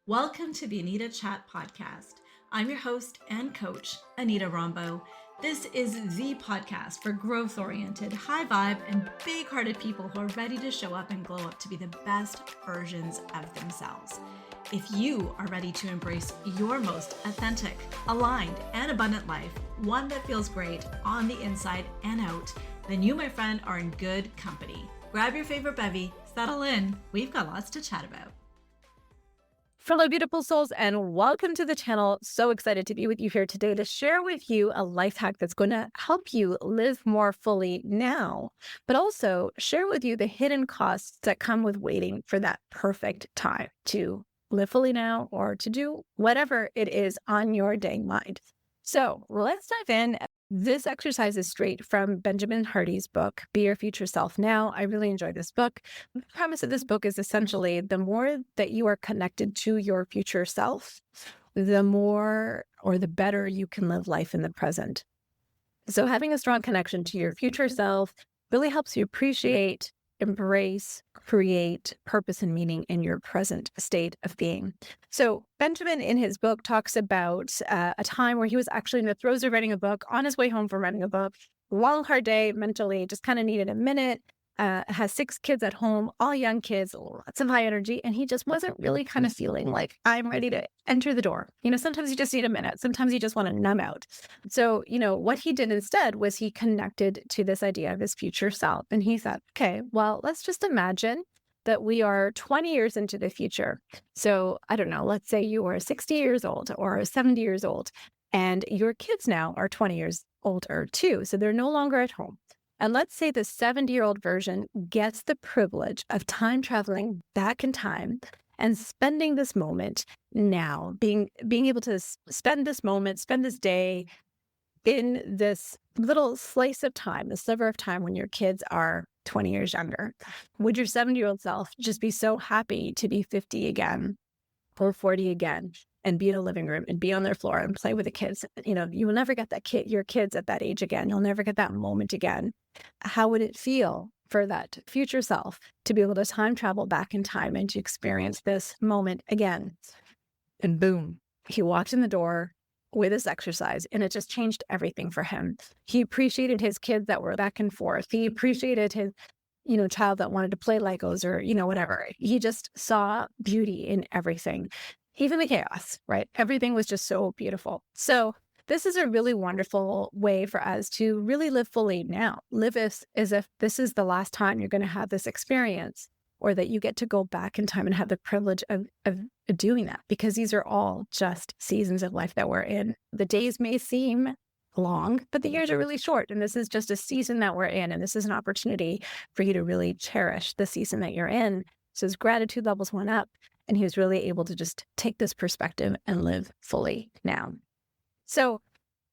Welcome to the Anita Chat Podcast. I'm your host and coach, Anita Rombo. This is the podcast for growth-oriented, high-vibe, and big-hearted people who are ready to show up and glow up to be the best versions of themselves. If you are ready to embrace your most authentic, aligned, and abundant life, one that feels great on the inside and out, then you, my friend, are in good company. Grab your favorite bevy, settle in. We've got lots to chat about. Fellow beautiful souls, and welcome to the channel. So excited to be with you here today to share with you a life hack that's going to help you live more fully now, but also share with you the hidden costs that come with waiting for that perfect time to live fully now or to do whatever it is on your dang mind. So let's dive in. This exercise is straight from Benjamin Hardy's book, Be Your Future Self Now. I really enjoyed this book. The premise of this book is essentially the more that you are connected to your future self, the more or the better you can live life in the present. So having a strong connection to your future self really helps you appreciate, embrace, create purpose and meaning in your present state of being. So Benjamin in his book talks about a time where he was actually in the throes of writing a book, on his way home from writing a book, long, hard day, mentally just kind of needed a minute, has 6 kids at home, all young kids, lots of high energy. And he just wasn't really kind of feeling like I'm ready to enter the door. Sometimes you just need a minute. Sometimes you just want to numb out. So, what he did instead was he connected to this idea of his future self. And he thought, okay, well, let's just imagine that we are 20 years into the future. So I don't know, let's say you are 60 years old or 70 years old, and your kids now are 20 years older too. So they're no longer at home. And let's say the 70-year-old version gets the privilege of time traveling back in time and spending this moment now, being able to spend this moment, spend this day in this little slice of time, the sliver of time when your kids are 20 years younger. Would your 70-year-old self just be so happy to be 50 again or 40 again and be in a living room and be on their floor and play with the kids? You will never get your kids at that age again. You'll never get that moment again. How would it feel for that future self to be able to time travel back in time and to experience this moment again? And boom, he walked in the door with this exercise, and it just changed everything for him. He appreciated his kids that were back and forth. He appreciated his, child that wanted to play Legos or, whatever. He just saw beauty in everything, even the chaos, right? Everything was just so beautiful. So this is a really wonderful way for us to really live fully now. Live as if this is the last time you're going to have this experience, or that you get to go back in time and have the privilege of doing that, because these are all just seasons of life that we're in. The days may seem long, but the years are really short. And this is just a season that we're in. And this is an opportunity for you to really cherish the season that you're in. So his gratitude levels went up, and he was really able to just take this perspective and live fully now. So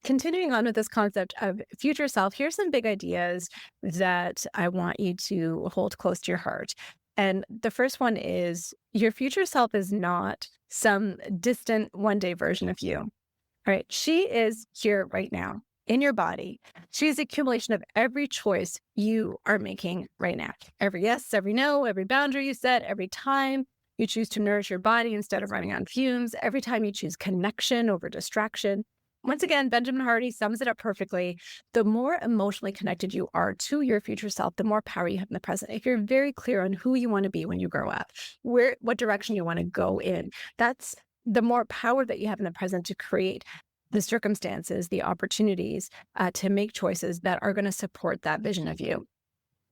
continuing on with this concept of future self, here's some big ideas that I want you to hold close to your heart. And the first one is your future self is not some distant one-day version of you. All right. She is here right now in your body. She is the accumulation of every choice you are making right now. Every yes, every no, every boundary you set, every time you choose to nourish your body instead of running on fumes, every time you choose connection over distraction. Once again, Benjamin Hardy sums it up perfectly. The more emotionally connected you are to your future self, the more power you have in the present. If you're very clear on who you want to be when you grow up, what direction you want to go in, that's the more power that you have in the present to create the circumstances, the opportunities to make choices that are going to support that vision of you.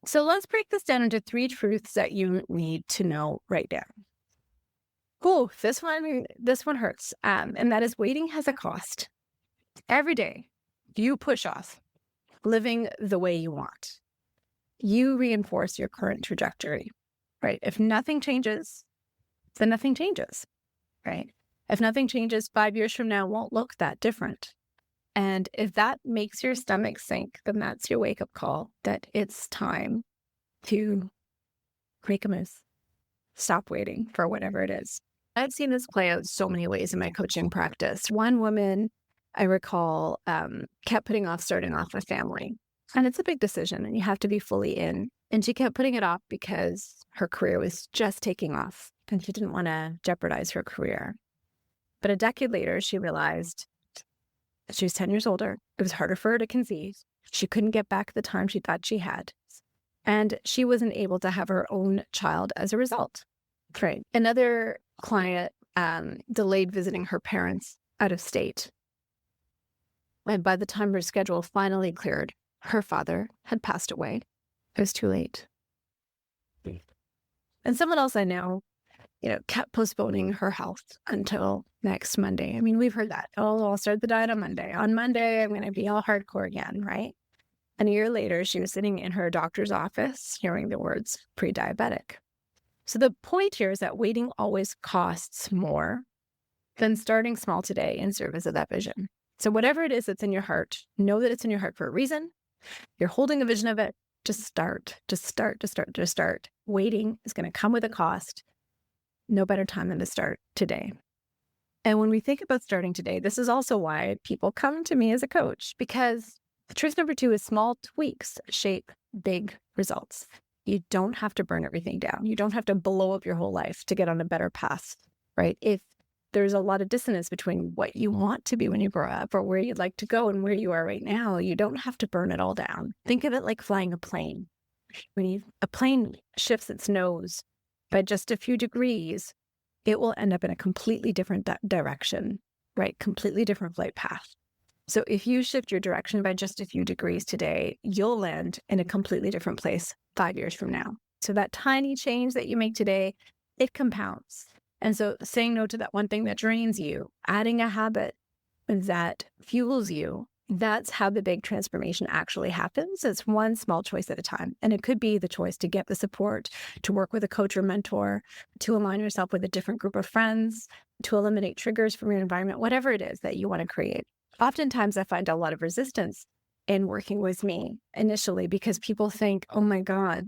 So let's break this down into 3 truths that you need to know right now. Cool. This one hurts. And that is waiting has a cost. Every day you push off living the way you want, you reinforce your current trajectory, right? If nothing changes, then nothing changes, right? If nothing changes, 5 years from now won't look that different. And if that makes your stomach sink, then that's your wake-up call that it's time to make a move. Stop waiting for whatever it is. I've seen this play out so many ways in my coaching practice. One woman I recall kept putting off starting off a family. And it's a big decision and you have to be fully in. And she kept putting it off because her career was just taking off. and she didn't want to jeopardize her career. But a decade later, she realized she was 10 years older. It was harder for her to conceive. She couldn't get back the time she thought she had. And she wasn't able to have her own child as a result. Right. Another client delayed visiting her parents out of state. And by the time her schedule finally cleared, her father had passed away. It was too late. And someone else I know, kept postponing her health until next Monday. I mean, we've heard that. Oh, I'll start the diet on Monday. On Monday, I'm going to be all hardcore again, right? And a year later, she was sitting in her doctor's office hearing the words pre-diabetic. So the point here is that waiting always costs more than starting small today in service of that vision. So whatever it is that's in your heart, know that it's in your heart for a reason. You're holding a vision of it. Just start. Waiting is going to come with a cost. No better time than to start today. And when we think about starting today, this is also why people come to me as a coach, because truth number 2 is small tweaks shape big results. You don't have to burn everything down. You don't have to blow up your whole life to get on a better path, right? If there's a lot of dissonance between what you want to be when you grow up or where you'd like to go and where you are right now, you don't have to burn it all down. Think of it like flying a plane. When a plane shifts its nose by just a few degrees, it will end up in a completely different direction, right? Completely different flight path. So if you shift your direction by just a few degrees today, you'll land in a completely different place 5 years from now. So that tiny change that you make today, it compounds. And so saying no to that one thing that drains you, adding a habit that fuels you, that's how the big transformation actually happens. It's one small choice at a time. And it could be the choice to get the support, to work with a coach or mentor, to align yourself with a different group of friends, to eliminate triggers from your environment, whatever it is that you want to create. Oftentimes, I find a lot of resistance in working with me initially because people think, oh my God,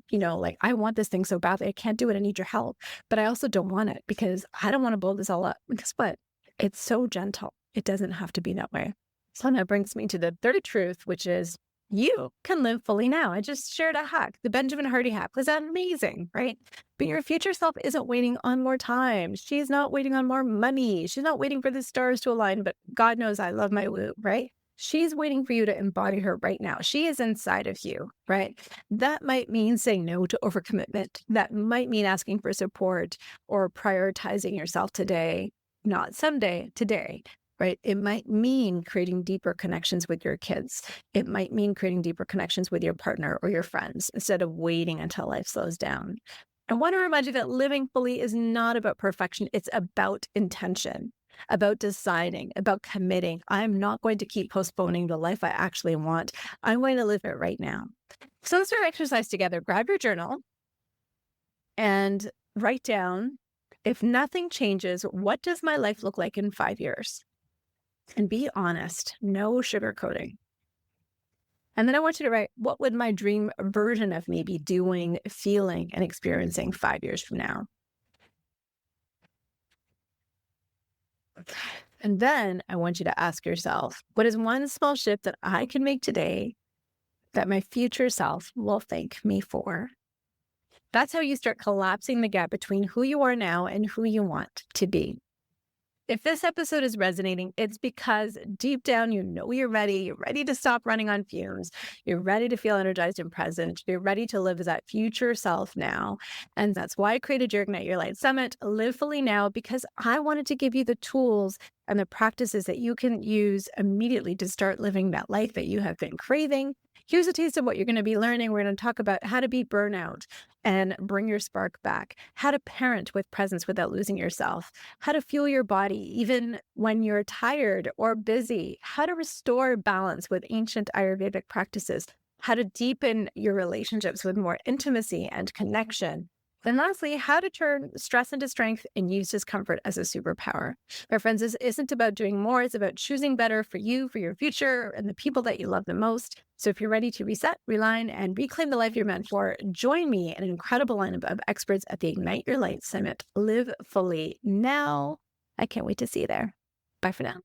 I want this thing so badly. I can't do it. I need your help. But I also don't want it because I don't want to blow this all up. And guess what? It's so gentle. It doesn't have to be that way. So that brings me to the third truth, which is you can live fully now. I just shared a hack, the Benjamin Hardy hack. Was that amazing, right? But your future self isn't waiting on more time. She's not waiting on more money. She's not waiting for the stars to align, but God knows I love my woo, right? She's waiting for you to embody her right now. She is inside of you, right? That might mean saying no to overcommitment. That might mean asking for support or prioritizing yourself today, not someday, today. Right? It might mean creating deeper connections with your kids. It might mean creating deeper connections with your partner or your friends instead of waiting until life slows down. I want to remind you that living fully is not about perfection. It's about intention, about deciding, about committing. I'm not going to keep postponing the life I actually want. I'm going to live it right now. So let's do our exercise together. Grab your journal and write down, if nothing changes, what does my life look like in 5 years? And be honest, no sugarcoating. And then I want you to write, what would my dream version of me be doing, feeling, and experiencing 5 years from now? And then I want you to ask yourself, what is one small shift that I can make today that my future self will thank me for? That's how you start collapsing the gap between who you are now and who you want to be. If this episode is resonating, it's because deep down, you're ready. You're ready to stop running on fumes. You're ready to feel energized and present. You're ready to live as that future self now. And that's why I created your Ignite Your Light Summit, Live Fully Now, because I wanted to give you the tools and the practices that you can use immediately to start living that life that you have been craving. Here's a taste of what you're going to be learning. We're going to talk about how to beat burnout and bring your spark back, how to parent with presence without losing yourself, how to fuel your body even when you're tired or busy, how to restore balance with ancient Ayurvedic practices, how to deepen your relationships with more intimacy and connection. Then lastly, how to turn stress into strength and use discomfort as a superpower. My friends, this isn't about doing more. It's about choosing better for you, for your future, and the people that you love the most. So if you're ready to reset, realign, and reclaim the life you're meant for, join me in an incredible lineup of experts at the Ignite Your Light Summit. Live fully now. I can't wait to see you there. Bye for now.